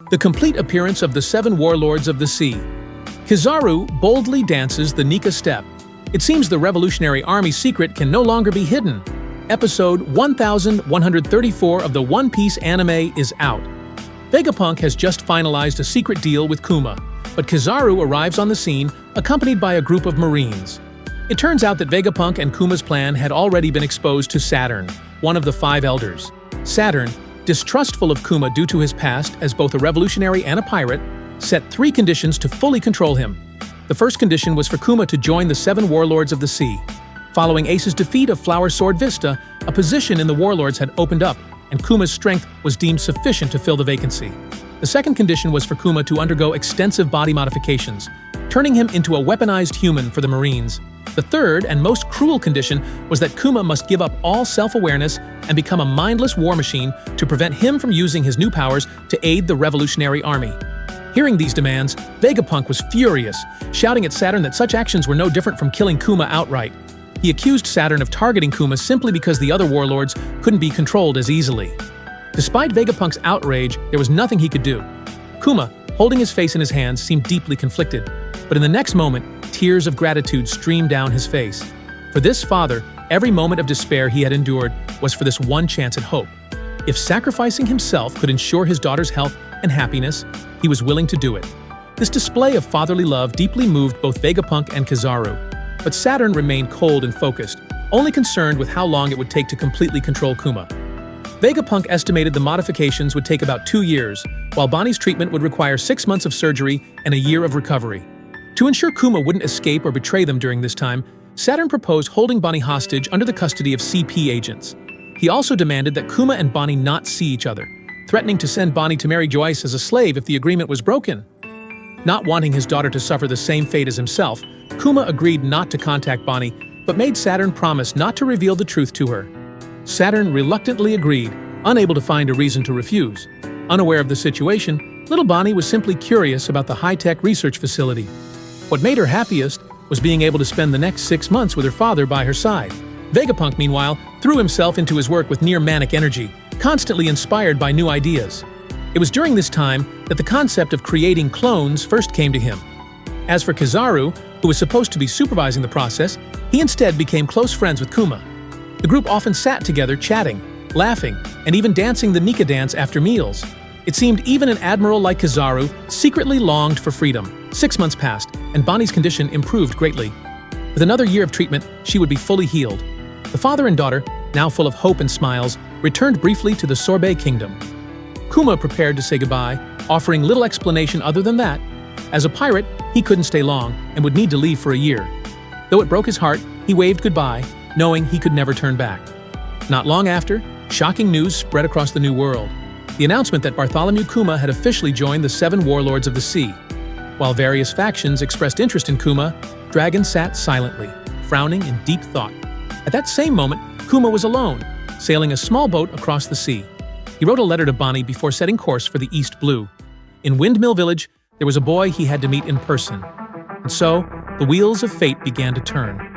The complete appearance of the 7 Warlords of the Sea. Kizaru boldly dances the Nika step. It seems the Revolutionary Army's secret can no longer be hidden. Episode 1134 of the One Piece anime is out. Vegapunk has just finalized a secret deal with Kuma, but Kizaru arrives on the scene accompanied by a group of Marines. It turns out that Vegapunk and Kuma's plan had already been exposed to Saturn, one of the 5 elders. Saturn, distrustful of Kuma due to his past as both a revolutionary and a pirate, set 3 conditions to fully control him. The first condition was for Kuma to join the 7 Warlords of the Sea. Following Ace's defeat of Flower Sword Vista, a position in the Warlords had opened up, and Kuma's strength was deemed sufficient to fill the vacancy. The second condition was for Kuma to undergo extensive body modifications, turning him into a weaponized human for the Marines. The third and most cruel condition was that Kuma must give up all self-awareness and become a mindless war machine to prevent him from using his new powers to aid the Revolutionary Army. Hearing these demands, Vegapunk was furious, shouting at Saturn that such actions were no different from killing Kuma outright. He accused Saturn of targeting Kuma simply because the other warlords couldn't be controlled as easily. Despite Vegapunk's outrage, there was nothing he could do. Kuma, holding his face in his hands, seemed deeply conflicted, but in the next moment, tears of gratitude streamed down his face. For this father, every moment of despair he had endured was for this one chance at hope. If sacrificing himself could ensure his daughter's health and happiness, he was willing to do it. This display of fatherly love deeply moved both Vegapunk and Kizaru. But Saturn remained cold and focused, only concerned with how long it would take to completely control Kuma. Vegapunk estimated the modifications would take about 2 years, while Bonnie's treatment would require 6 months of surgery and a year of recovery. To ensure Kuma wouldn't escape or betray them during this time, Saturn proposed holding Bonnie hostage under the custody of CP agents. He also demanded that Kuma and Bonnie not see each other, threatening to send Bonnie to marry Joyce as a slave if the agreement was broken. Not wanting his daughter to suffer the same fate as himself, Kuma agreed not to contact Bonnie, but made Saturn promise not to reveal the truth to her. Saturn reluctantly agreed, unable to find a reason to refuse. Unaware of the situation, little Bonnie was simply curious about the high-tech research facility. What made her happiest was being able to spend the next 6 months with her father by her side. Vegapunk, meanwhile, threw himself into his work with near-manic energy, constantly inspired by new ideas. It was during this time that the concept of creating clones first came to him. As for Kizaru, who was supposed to be supervising the process, he instead became close friends with Kuma. The group often sat together chatting, laughing, and even dancing the Nika dance after meals. It seemed even an admiral like Kizaru secretly longed for freedom. 6 months passed, and Bonnie's condition improved greatly. With another year of treatment, she would be fully healed. The father and daughter, now full of hope and smiles, returned briefly to the Sorbet Kingdom. Kuma prepared to say goodbye, offering little explanation other than that. As a pirate, he couldn't stay long and would need to leave for a year. Though it broke his heart, he waved goodbye, knowing he could never turn back. Not long after, shocking news spread across the New World. The announcement that Bartholomew Kuma had officially joined the 7 Warlords of the Sea. While various factions expressed interest in Kuma, Dragon sat silently, frowning in deep thought. At that same moment, Kuma was alone, sailing a small boat across the sea. He wrote a letter to Bonnie before setting course for the East Blue. In Windmill Village, there was a boy he had to meet in person. And so, the wheels of fate began to turn.